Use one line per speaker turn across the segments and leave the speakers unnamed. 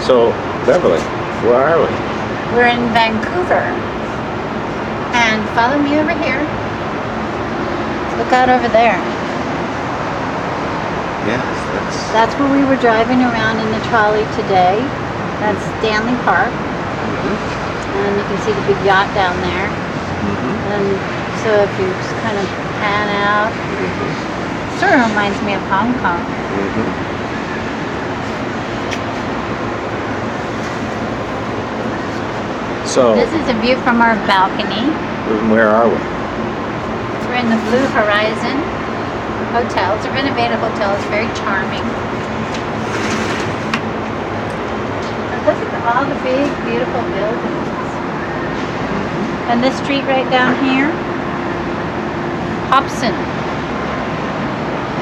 So, Beverly, where are we?
We're in Vancouver. And follow me over here. Look out over there.
Yes,
That's where we were driving around in the trolley today. That's Stanley Park. And you can see the big yacht down there. And so if you just kind of pan out, sort of reminds me of Hong Kong.
So,
This is a view from our balcony.
where are we?
We're in the Blue Horizon Hotel. It's a renovated hotel. It's very charming. And look at all the big, beautiful buildings. And this street right down here, Hobson.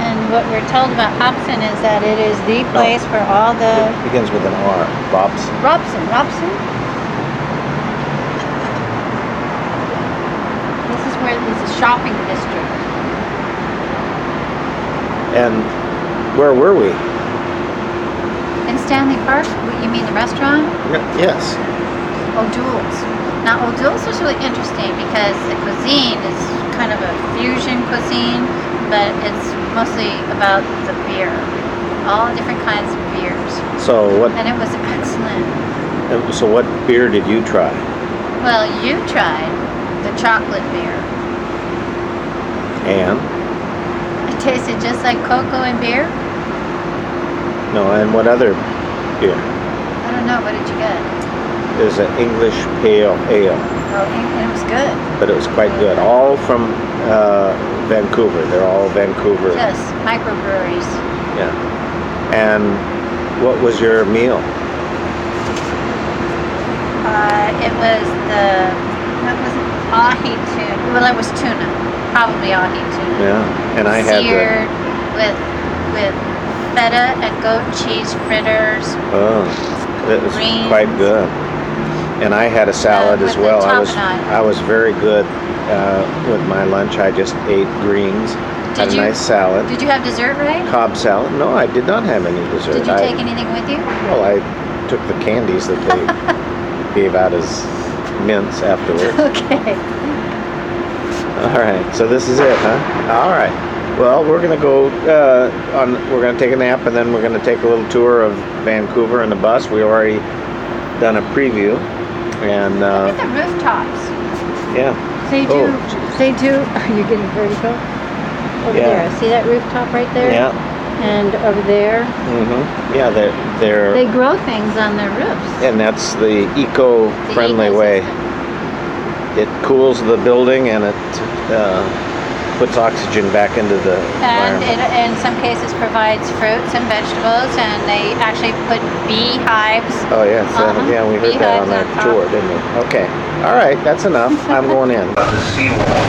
And what we're told about Hobson is that it is the place for all the...
It begins with an R. Robson.
Robson? This is where there's a shopping district.
And where were we?
In Stanley Park? You mean the restaurant?
Yes.
O'Doul's. Now O'Doul's is really interesting because the cuisine is kind of a fusion cuisine, but it's mostly about the beer. All different kinds of beers.
So what?
And it was excellent.
So what beer did you try?
Well, you tried the chocolate beer.
And?
It tasted just like cocoa and beer.
No, and what other beer?
I don't know, what did you get?
There's an English pale ale.
Oh, and it was good.
But it was quite good. All from Vancouver. They're all Vancouver.
Yes, microbreweries.
Yeah. And what was your meal?
It was what was it? Ahi tuna. Well, it was tuna. Probably ahi tuna.
Yeah. And I had
seared with feta and goat cheese fritters.
Oh, it was
greens.
quite good. And I had a salad as well. I was very good with my lunch. I just ate greens. Had a nice salad.
Did you have dessert, right?
Cobb salad. No, I did not have any dessert.
Did you take anything with you?
Well, I took the candies that they gave out as mints afterwards.
Okay.
All right. So this is it, huh? All right. Well, we're gonna go we're gonna take a nap, and then we're gonna take a little tour of Vancouver in the bus. We already done a preview, and
look at the rooftops.
yeah.
They do. Are you getting vertical? Over there. See that rooftop right there?
Yeah.
And over there.
Yeah, they're.
They grow things on their roofs.
And that's the eco-friendly way. It cools the building, and it puts oxygen back into the
and
environment.
it, in some cases, provides fruits and vegetables, and they actually put beehives.
Oh yes, yeah, we heard that on our tour, didn't we? Okay, all right, that's enough. I'm going in.
The seawall.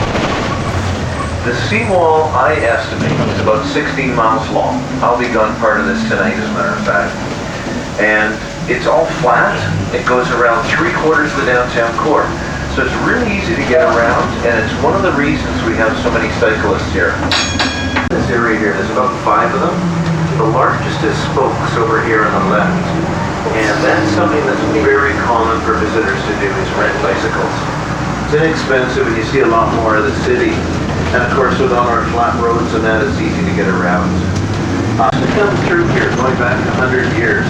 The seawall, I estimate, is about 16 miles long. I'll be gone part of this tonight, as a matter of fact. And it's all flat. It goes around 3/4 of the downtown core. So it's really easy to get around, and it's one of the reasons we have so many cyclists here. This area here, there's about 5 of them. The largest is Spokes over here on the left. And that's something that's very common for visitors to do, is rent bicycles. It's inexpensive, and you see a lot more of the city. And of course, with all our flat roads and that, it's easy to get around. To come through here, going back 100 years.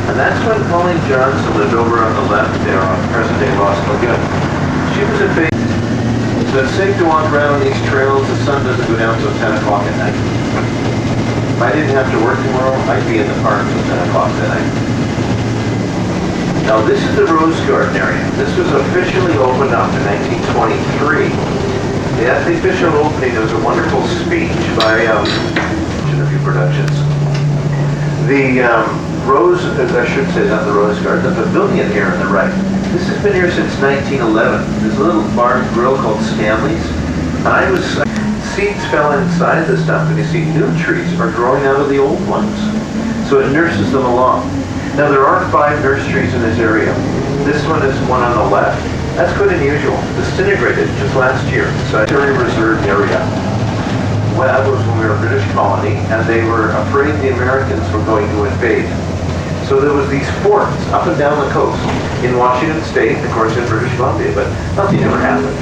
And that's when Pauline Johnson lived over on the left there on present-day Lost Lagoon. She was a big... So it's safe to walk around on these trails. The sun doesn't go down until 10 o'clock at night. If I didn't have to work tomorrow, I'd be in the park until 10 o'clock at night. Now this is the Rose Garden area. This was officially opened up in 1923. At the official opening, there was a wonderful speech by a few productions. The Rose, I should say, not the Rose Garden, the pavilion here on the right. This has been here since 1911. There's a little bar and grill called Stanley's. Seeds fell inside the stuff, and you see new trees are growing out of the old ones. So it nurses them along. Now there are 5 nurseries in this area. This one is one on the left. That's quite unusual. Disintegrated just last year. So it's a very reserved area. Well, that was when we were a British colony, and they were afraid the Americans were going to invade. So there was these forts up and down the coast in Washington State, of course in British Columbia, but nothing ever happened.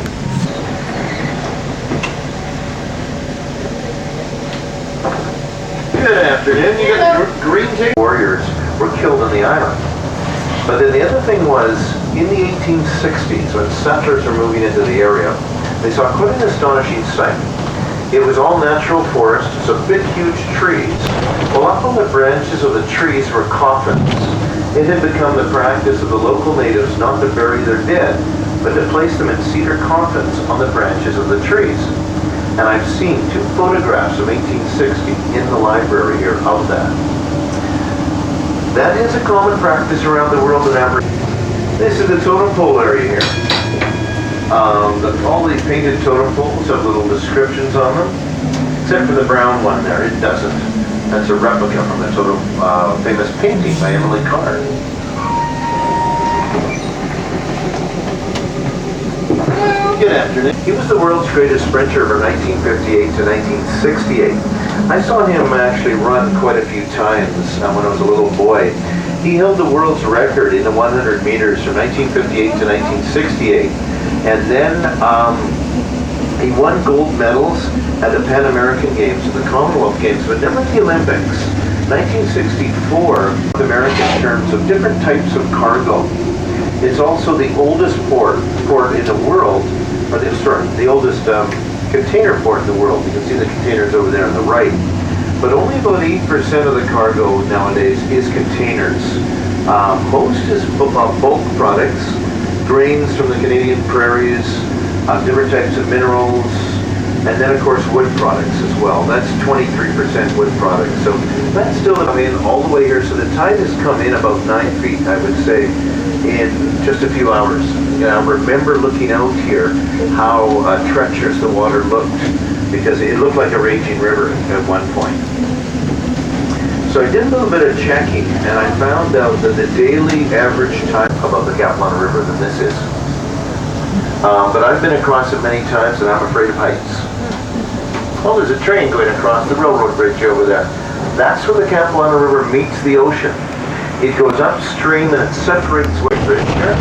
Good afternoon. You got the green ticket. Warriors were killed on the island. But then the other thing was, in the 1860s, when settlers were moving into the area, they saw quite an astonishing sight. It was all natural forest, so big, huge trees. Well, up on the branches of the trees were coffins. It had become the practice of the local natives not to bury their dead, but to place them in cedar coffins on the branches of the trees. And I've seen 2 photographs from 1860 in the library here of that. That is a common practice around the world in Africa. This is the totem pole area here. All these painted totem poles have little descriptions on them, except for the brown one there, it doesn't. That's a replica from the famous painting by Emily Carr. Good afternoon. He was the world's greatest sprinter from 1958 to 1968. I saw him actually run quite a few times when I was a little boy. He held the world's record in the 100 meters from 1958 to 1968. And then he won gold medals at the Pan American Games and the Commonwealth Games, but never the Olympics. 1964, the American terms of different types of cargo. It's also the oldest port in the world, or the oldest container port in the world. You can see the containers over there on the right. But only about 8% of the cargo nowadays is containers. Most is bulk products, grains from the Canadian prairies, different types of minerals, and then of course wood products as well. That's 23% wood products. So that's still coming in all the way here. So the tide has come in about 9 feet, I would say, in just a few hours. I remember looking out here how treacherous the water looked, because it looked like a raging river at one point. So I did a little bit of checking, and I found out that the daily average time above the Capilano River than this is. But I've been across it many times, and I'm afraid of heights. Well, there's a train going across the railroad bridge over there. That's where the Capilano River meets the ocean. It goes upstream and it separates with the bridge here.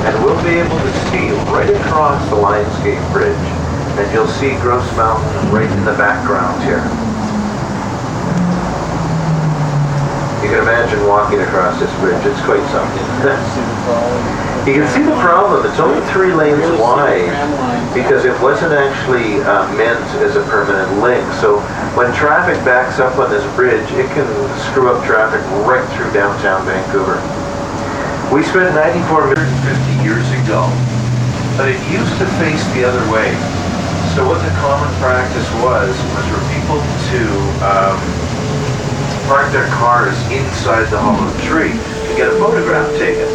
And we'll be able to see right across the Lionsgate Bridge. And you'll see Grouse Mountain right in the background here. You can imagine walking across this bridge. It's quite something. You can see the problem. It's only 3 lanes wide because it wasn't actually meant as a permanent link. So when traffic backs up on this bridge, it can screw up traffic right through downtown Vancouver. We spent 94 million 50 years ago, but it used to face the other way. So what the common practice was for people to park their cars inside the hollow tree to get a photograph taken.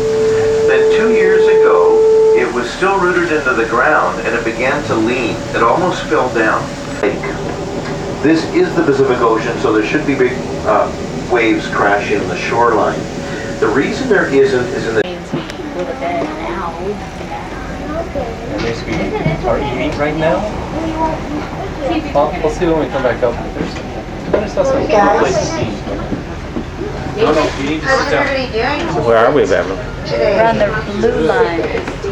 Then 2 years ago, it was still rooted into the ground and it began to lean. It almost fell down. This is the Pacific Ocean, so there should be big waves crashing on the shoreline. The reason there isn't is in the...
And basically, are you eating right now? We'll see when we come back up. There's some place to see. No, you need to sit down.
Where are we, Beverly?
We're on the blue line.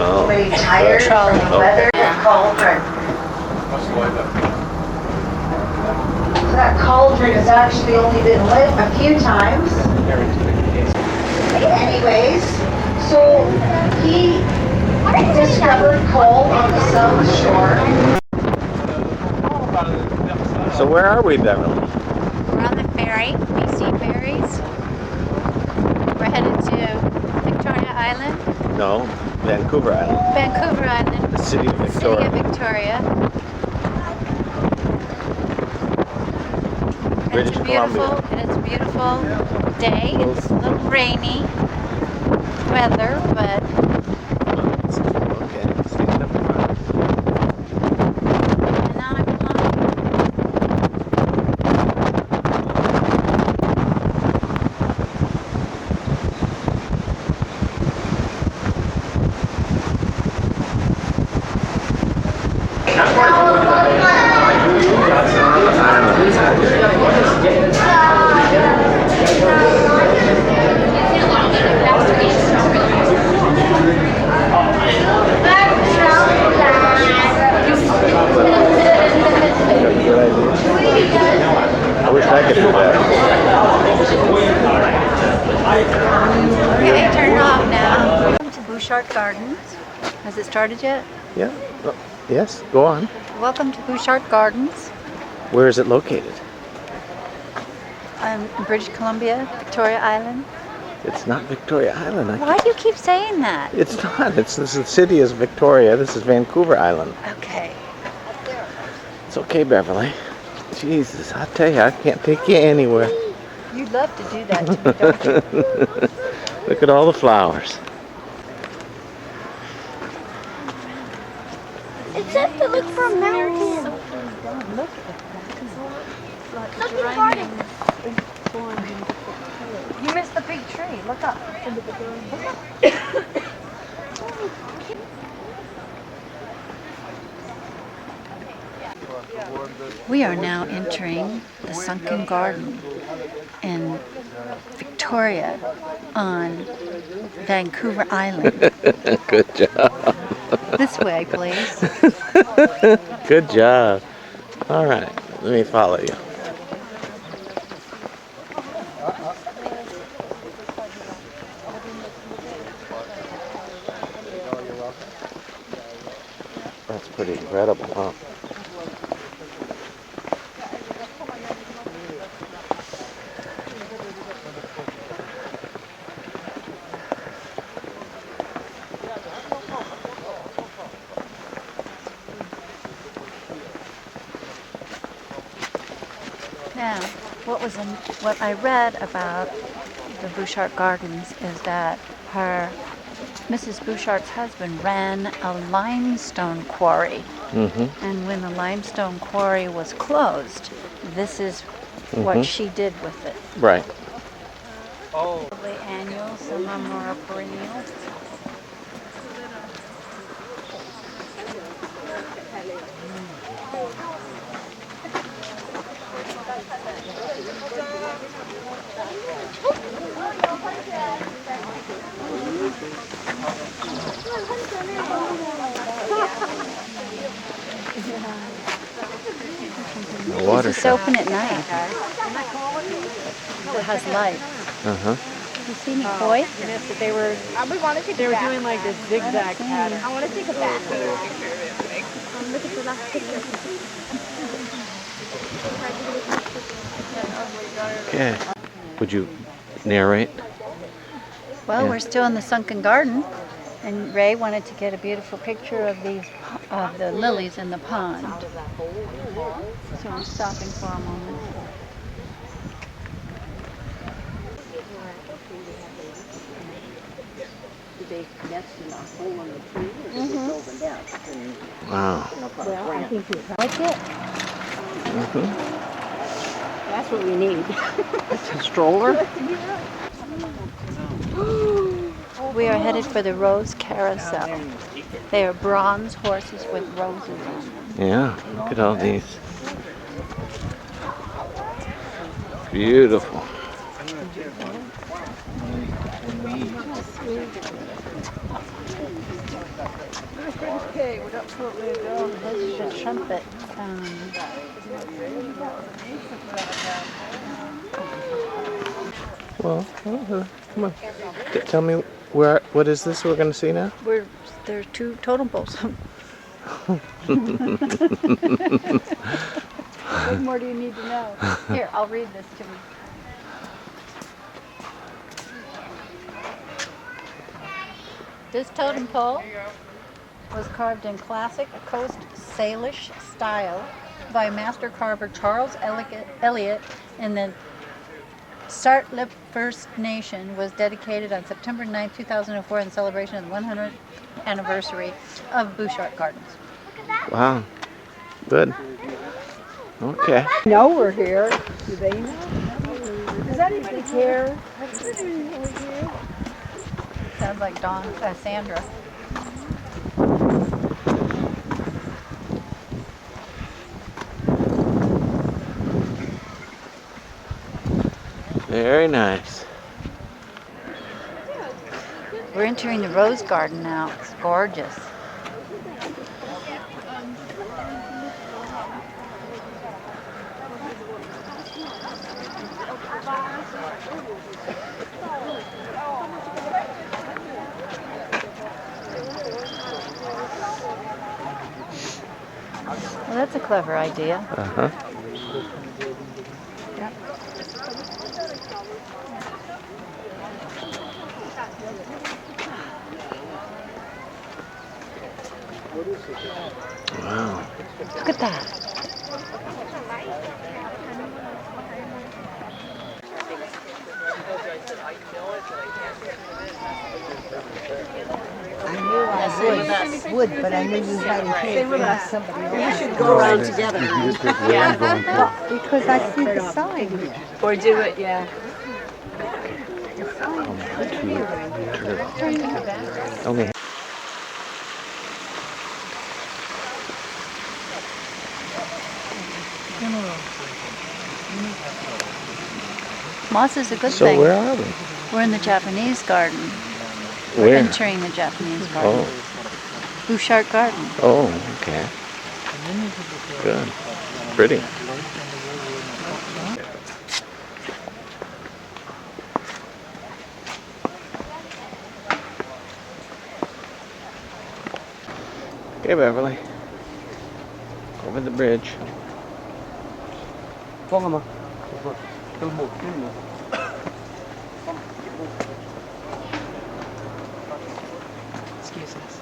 Oh.
Pretty tired
Trolley.
from the weather cauldron.
What's the weather?
So that cauldron has actually only been lit a few times. Anyways, so he discovered coal on the south shore.
So where are we, Beverly?
We're on the ferry, BC ferries. We're headed to Victoria Island.
No, Vancouver Island.
Vancouver Island.
The city of Victoria.
City of Victoria.
British Columbia.
It's a beautiful day. It's a little rainy weather, but
Okay, stand up front.
and now I'm flying. Okay, turn it off now. Welcome to Bouchard Gardens. Has it started yet?
Yeah. Oh, yes. Go on.
Welcome to Bouchard Gardens.
Where is it located?
In British Columbia, Victoria Island.
It's not Victoria Island.
Why do you keep saying that?
It's not. The city is Victoria. This is Vancouver Island.
Okay.
It's okay, Beverly. Jesus, I tell you, I can't take you anywhere.
You love to do that to me, don't you?
Look at all the flowers.
It says to look for a mountain.
Look at
Look at the garden.
You missed the big tree. Look up. We are now entering the sunken garden in Victoria on Vancouver Island.
Good job.
This way, please.
Good job. All right, let me follow you. That's pretty incredible, huh?
Now, what I read about the Bouchard Gardens is that Mrs. Bouchard's husband ran a limestone quarry.
Mm-hmm.
And when the limestone quarry was closed, this is what she did with it.
Right.
Probably annual, some are more perennial.
The water
It's
shark.
open at night. It has light.
Uh-huh.
You see me, boy?
They were doing like this zigzag pattern.
I want to take a bath. Look at the last picture.
Okay. Would you narrate?
Well,
Yeah.
we're still in the sunken garden, and Ray wanted to get a beautiful picture of the lilies in the pond. So I'm stopping for a moment.
Wow.
Like it?
That's what we need.
A stroller? We are headed for the Rose Carousel. They are bronze horses with roses on them.
Yeah, look at all these. Beautiful.
This is a trumpet.
Well, come on. Tell me what is this we're going to see now?
There's two totem poles. What more do you need to know? Here, I'll read this to you. This totem pole was carved in classic Coast Salish style by master carver Charles Elliott in the Sartlip First Nation. Was dedicated on September 9, 2004 in celebration of the 100th anniversary of Bouchard Gardens.
Wow. Good. Okay.
Know we're here. Do they know? Does anybody care?
Sounds like Sandra.
Very nice.
We're entering the rose garden now. It's gorgeous. That's a clever idea.
Uh-huh.
Yep.
Wow.
Look at that.
I knew I would, but I knew you had to hear from somebody else.
We should go around together.
Because I see the sign.
Or do it, yeah.
Only.
Moss is a good
So
thing.
where are we?
We're in the Japanese garden. We're
Where?
entering the Japanese garden.
Oh.
Bouchard Garden.
Oh, okay. Good. Pretty. Okay, Beverly. Over the bridge.
Excuse us.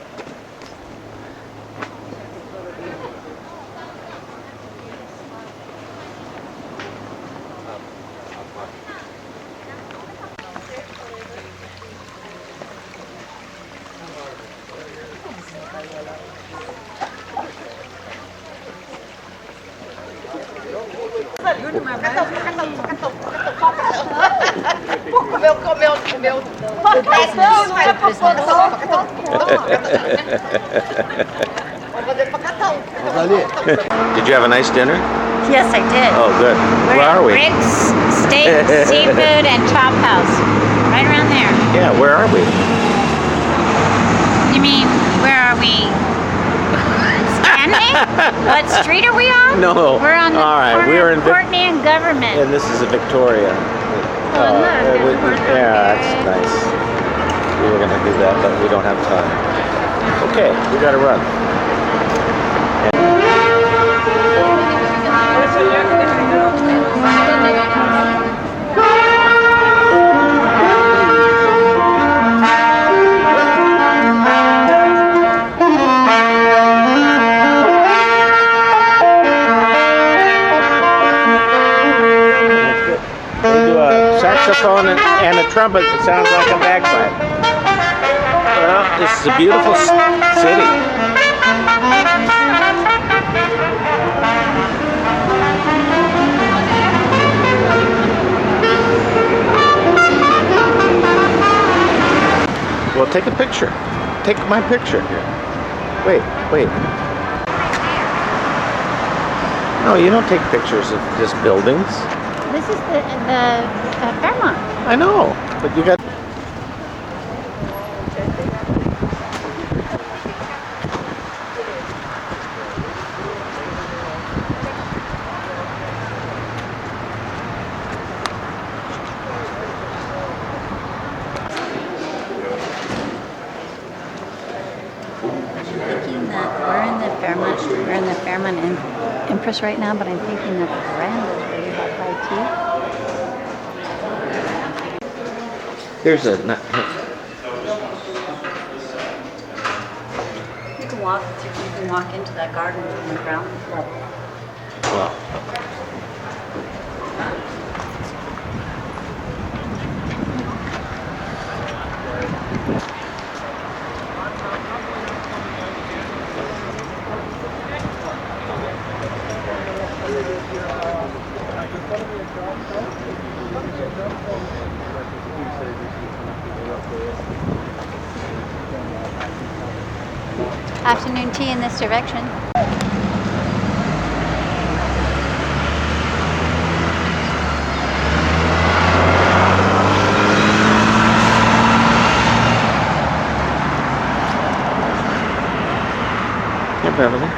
Did you have a nice dinner?
Yes, I did.
Oh, good.
We're
Where
at
are we?
Rick's Steak, Seafood, and Chop House. Right around there.
Yeah, where are we?
You mean, where are we standing? What street are we on?
No.
We're on the
All right,
corner
we're
of
in Vic-
Courtney and Government.
And this is a Victoria.
Oh, look, there's a horse
yeah, that's
market.
nice. We were gonna do that, but we don't have time. Okay, we gotta run. They do a saxophone and a trumpet that sounds like a bagpipe. Well, this is a beautiful city. Well, take a picture. Take my picture here. Wait. No, you don't take pictures of just buildings.
This is the Fairmont.
I know, but you got.
We're in the Fairmont Empress right now, but I'm thinking that the veranda is really high tea.
There's a.
You can walk into that garden from the ground level.
Well.
Afternoon tea in this direction.
Yeah, Beverly.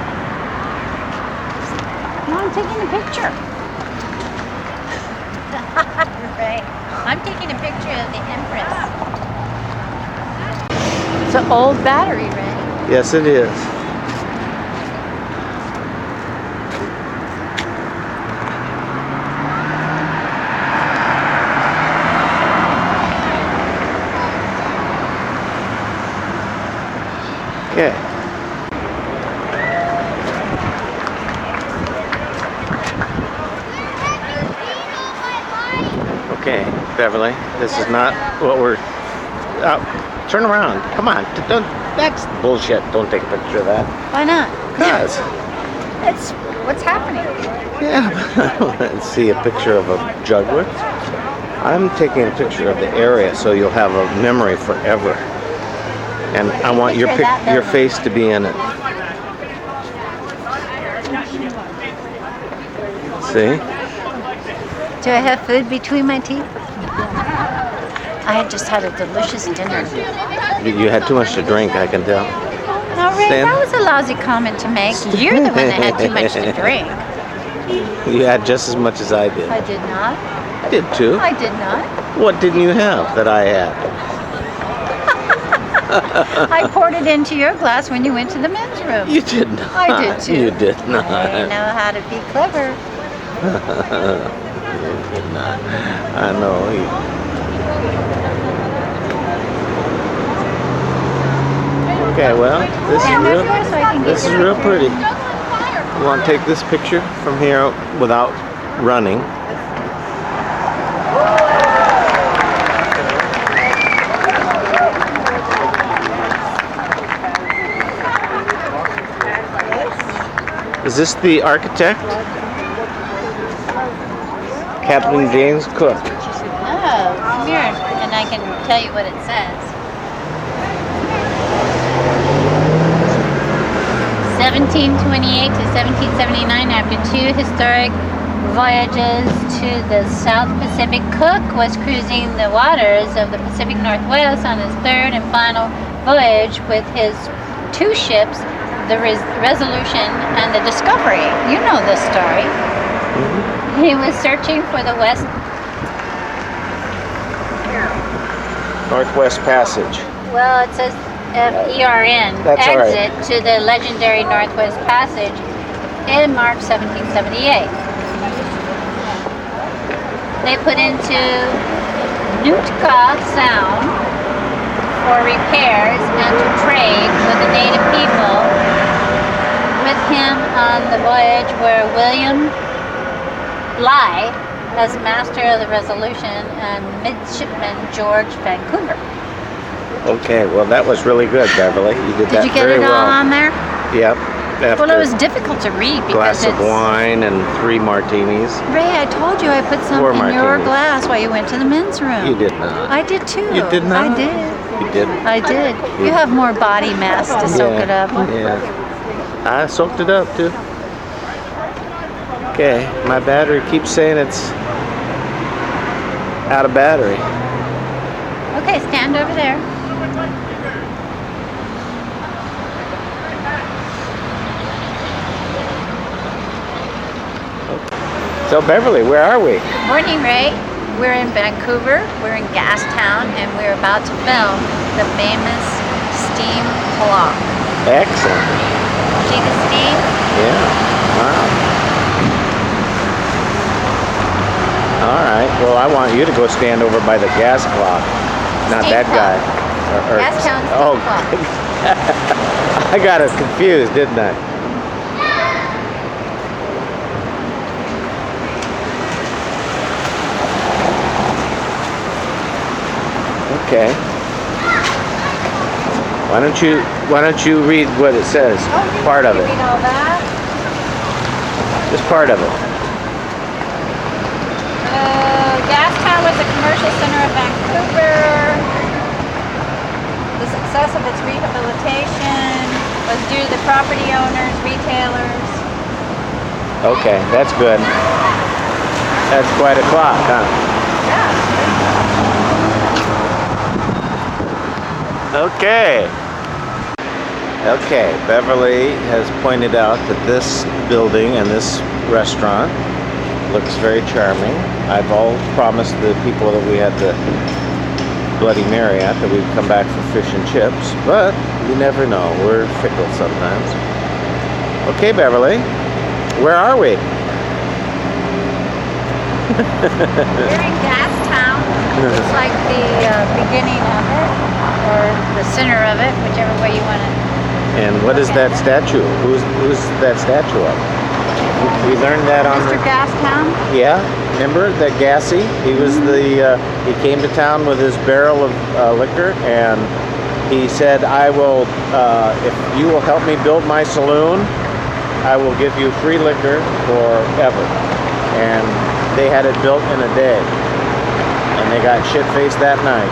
No, I'm taking a picture. Right. I'm taking a picture of the Empress. It's an old battery, Ray.
Yes, it is. Okay. Okay, Beverly, this is not what we're... turn around. Come on. Don't, that's bullshit. Don't take a picture of that.
Why not?
Because...
It's what's happening.
Yeah, let's see a picture of a jugular. I'm taking a picture of the area so you'll have a memory forever. And I want your your face to be in it. See?
Do I have food between my teeth? I had just had a delicious dinner.
You had too much to drink, I can tell.
No, Ray,
Stan?
that was a lousy comment to make. You're the one that had too much to drink.
You had just as much as I did.
I did not.
I did too.
I did not.
What didn't you have that I had?
I poured it into your glass when you went to the men's room.
You did not.
I did too.
You did not.
I know how to be clever.
You did not. I know. Okay, well, this is real pretty. You want to take this picture from here without running? Is this the architect? Captain James Cook.
Oh, come here, and I can tell you what it says. 1728 to 1779, after two historic voyages to the South Pacific, Cook was cruising the waters of the Pacific Northwest on his third and final voyage with his two ships, the Resolution and the Discovery. You know this story. Mm-hmm. He was searching for the
Northwest Passage.
Well, it says FERN,
That's
exit
right.
to the legendary Northwest Passage in March 1778. They put into Nootka Sound for repairs and to trade with the native people. With him on the voyage were William Bligh as master of the Resolution and midshipman George Vancouver.
Okay, well that was really good, Beverly. You did that
Did you get
very
it all
well.
on there?
Yep. After
Well, it was difficult to read because
glass of wine and 3 martinis.
Ray, I told you I put some
4
in your
martinis.
glass while you went to the men's room.
You did not.
I did too.
You did not?
I did.
You didn't.
I did. You have more body mass to soak it up.
Yeah. I soaked it up too. Okay, my battery keeps saying it's out of battery.
Okay, stand over there.
So Beverly, where are we?
Morning, Ray. We're in Vancouver. We're in Gastown, and we're about to film the famous steam clock.
Excellent.
See the steam?
Yeah. Wow. All right. Well, I want you to go stand over by the gas clock, not
Steam
that
clock.
guy.
Gastown steam
Oh,
clock.
I got us confused, didn't I? Okay. Why don't you read what it says? Part of it.
Read all that.
Just part of it.
Gastown was a commercial center of Vancouver. The success of its rehabilitation was due to the property owners, retailers.
Okay, that's good. That's quite a clock, huh?
Yeah.
Okay. Okay, Beverly has pointed out that this building and this restaurant looks very charming. I've all promised the people that we had the Bloody Mary at that we'd come back for fish and chips, but you never know. We're fickle sometimes. Okay, Beverly, where are we?
We're in Gastown. It's like the beginning of it, or the center of it, whichever way you want to
And what is that statue? Who's that statue of? We learned that on
Mr. Gastown?
Yeah, remember that Gassy? He was he came to town with his barrel of liquor, and he said, I will, if you will help me build my saloon, I will give you free liquor forever. And they had it built in a day. And they got shit-faced that night.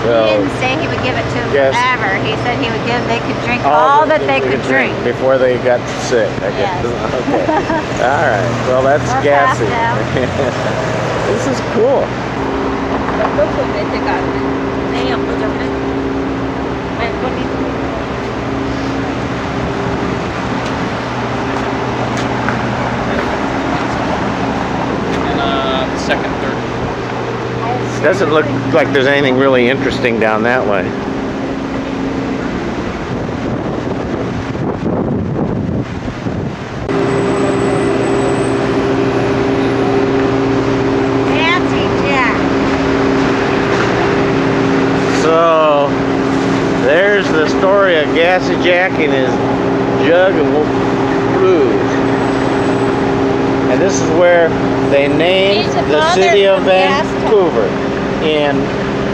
So,
He didn't say he would give it to them
Yes.
forever. He said they could drink all that they could drink.
before they got sick, I guess.
Yes.
Okay. All right. Well, that's
We're
Gassy.
past
This is cool.
And second, third.
Doesn't look like there's anything really interesting down that way.
Fancy Jack.
So there's the story of Gassy Jack and his jug of blues. And this is where they named
He's the
the
father
city of
from Gastown.
Vancouver in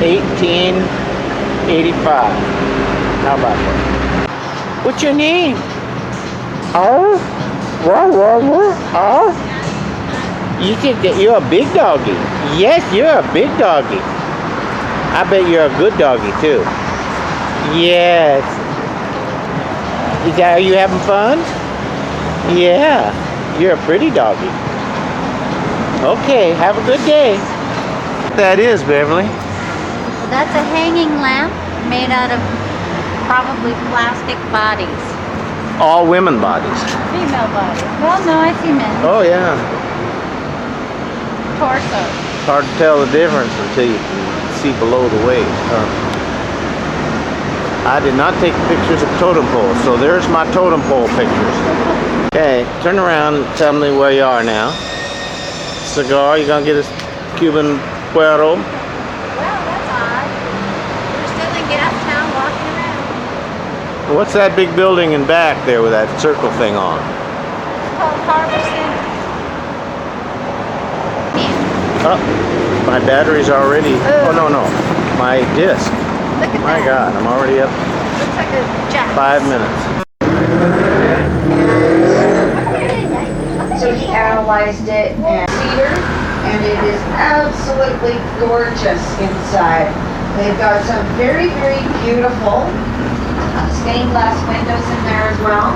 1885. How about that? What's your name? Oh? Oh? You think that you're a big doggy? Yes, you're a big doggy. I bet you're a good doggy too. Yes. Are you having fun? Yeah. You're a pretty doggy. Okay, have a good day. That is, Beverly.
Well, that's a hanging lamp made out of probably plastic bodies.
All women bodies.
Female bodies. Well, no, I see men.
Oh yeah.
Torso.
Hard to tell the difference until you can see below the waist. I did not take pictures of totem poles, so there's my totem pole pictures. Okay, turn around and tell me where you are now. Cigar, you gonna get a Cuban Puero?
Well, that's odd. We're still in Gastown walking around.
What's that big building in back there with that circle thing on?
It's called Harbor Center.
Oh, my battery's already, oh no, my disc.
Look at
My
that.
God, I'm already up
Looks like a jack.
5 minutes.
So he analyzed it and cedar, and it is absolutely gorgeous inside. They've got some very, very beautiful stained glass windows in there as well.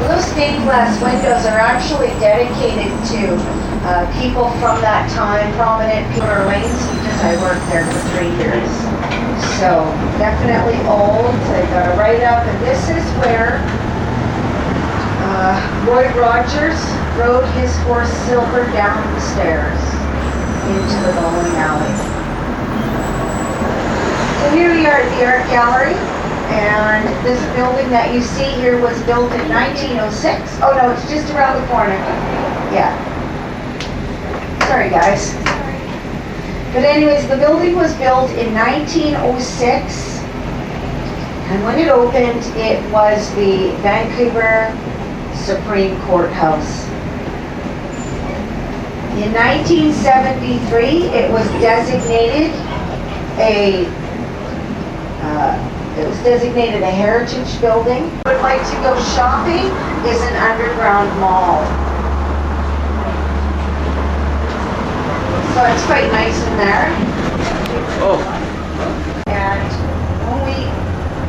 Those stained glass windows are actually dedicated to people from that time, prominent people in lanes, because I worked there for 3 years. So definitely old. They got it right up, and this is where Roy Rogers rode his horse Silver down the stairs into the bowling alley. So here we are at the art gallery. And this building that you see here was built in 1906. Oh no, it's just around the corner. Yeah. Sorry guys. But anyways, the building was built in 1906. And when it opened, it was the Vancouver Supreme Court House. In 1973, it was designated a heritage building. Would like to go shopping is an underground mall. So it's quite nice in there.
Oh.
And when we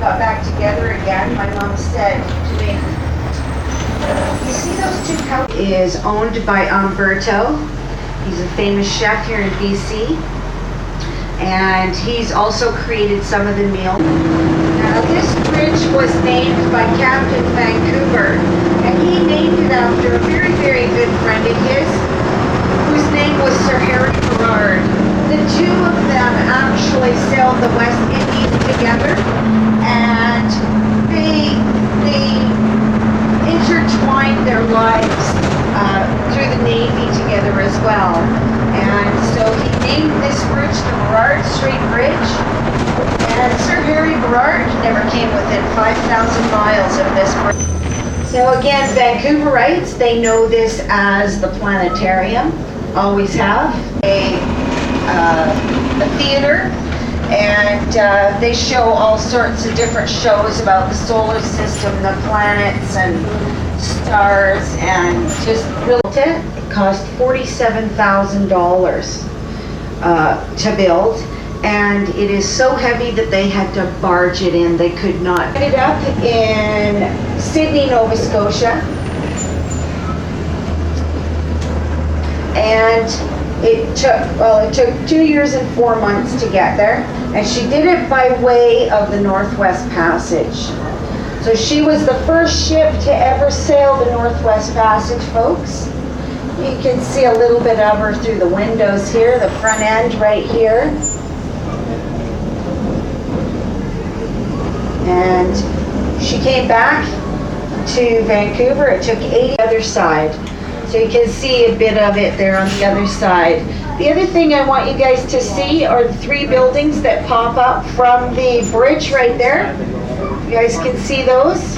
got back together again, my mom said to me, you see those 2 couches? Is owned by Umberto. He's a famous chef here in BC. And he's also created some of the meals. Now this bridge was named by Captain Vancouver, and he named it after a very, very good friend of his, whose name was Sir Harry Gerard. The 2 of them actually sailed the West Indies together, and they intertwined their lives through the Navy together as as well. And so he named this bridge the Burrard Street Bridge. And Sir Harry Burrard never came within 5,000 miles of this bridge. So again, Vancouverites, they know this as the planetarium, always have. A theater, and they show all sorts of different shows about the solar system, the planets and stars, and just built it. It cost $47,000 to build, and it is so heavy that they had to barge it in. They could not. Ended up in Sydney, Nova Scotia, and it took 2 years and 4 months to get there, and she did it by way of the Northwest Passage. So she was the first ship to ever sail the Northwest Passage, folks. You can see a little bit of her through the windows here, the front end right here. And she came back to Vancouver. It took 80 other side. So you can see a bit of it there on the other side. The other thing I want you guys to see are the 3 buildings that pop up from the bridge right there. You guys can see those.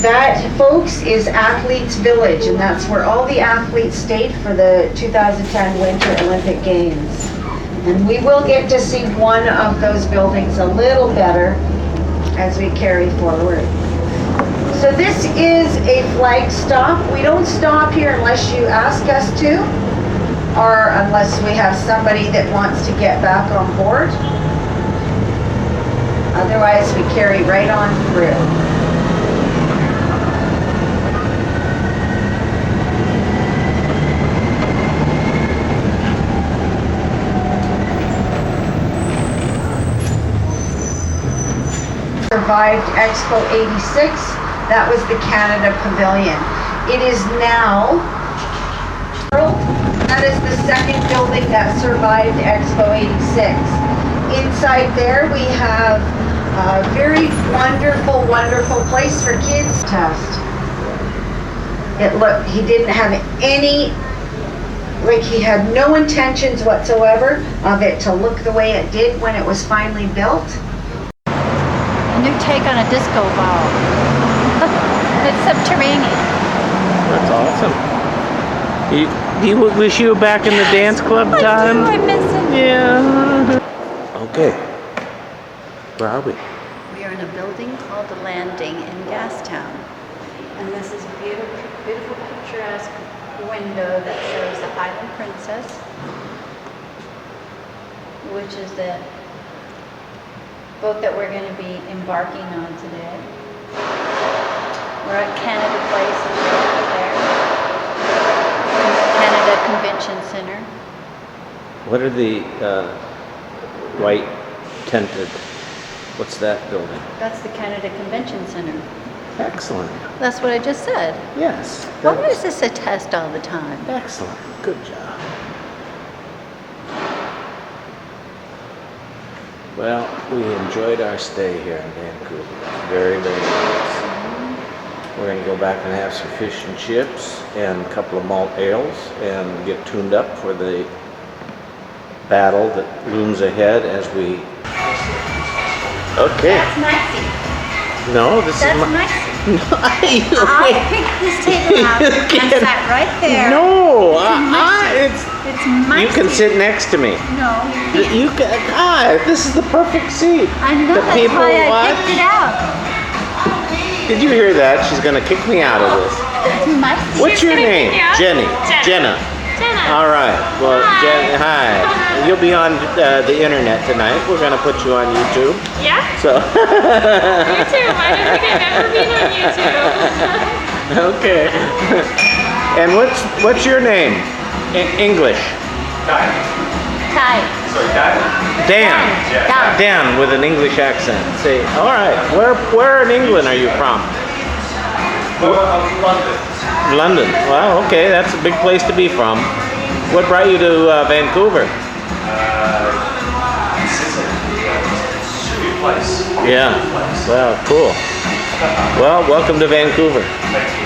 That, folks, is Athletes Village, and that's where all the athletes stayed for the 2010 Winter Olympic Games. And we will get to see one of those buildings a little better as we carry forward. So this is a flag stop. We don't stop here unless you ask us to, or unless we have somebody that wants to get back on board. Otherwise, we carry right on through. Survived Expo 86. That was the Canada Pavilion. It is now, that is the second building that survived Expo 86. Inside there we have a very wonderful, wonderful place for kids. Test. He didn't have any, he had no intentions whatsoever of it to look the way it did when it was finally built.
A new take on a disco ball. It's subterranean.
That's awesome. You wish you were back in the dance club time?
I miss it.
Yeah. Okay. Where are we?
We are in a building called The Landing in Gastown. And this is a beautiful, beautiful picturesque window that shows the Island Princess, which is the boat that we're going to be embarking on today. We're at Canada Place over there. Canada Convention Center.
What are the white tented, what's that building?
That's the Canada Convention Center.
Excellent.
That's what I just said.
Yes.
Why is this a test all the time?
Excellent. Good job. Well, we enjoyed our stay here in Vancouver. Very, very nice. We're going to go back and have some fish and chips and a couple of malt ales and get tuned up for the battle that looms ahead as we... Okay.
That's Maxie.
No, this
That's
is my...
Maxie.
No,
I picked this table out and sat right there.
No,
It's Maxie.
You can sit next to me.
No, you can't.
You can. This is the perfect seat.
I know,
The
that's
people
why I
watch.
picked it out.
Did you hear that? She's gonna kick me out of this.
That's Maxie.
What's your name? Jenny. Jenna. All right. Well, Jen, hi. You'll be on the internet tonight. We're gonna put you on YouTube.
Yeah?
So.
YouTube. I don't think I've ever been on YouTube.
Okay. And what's your name? English.
Ty. Sorry, Ty?
Dan.
Yeah.
Dan with an English accent. Say, all right. Where in England are you from?
London.
London. Well, okay, that's a big place to be from. What brought you to Vancouver?
Sicily. It's a new place.
Yeah. Well, cool. Well, welcome to Vancouver.
Thank you.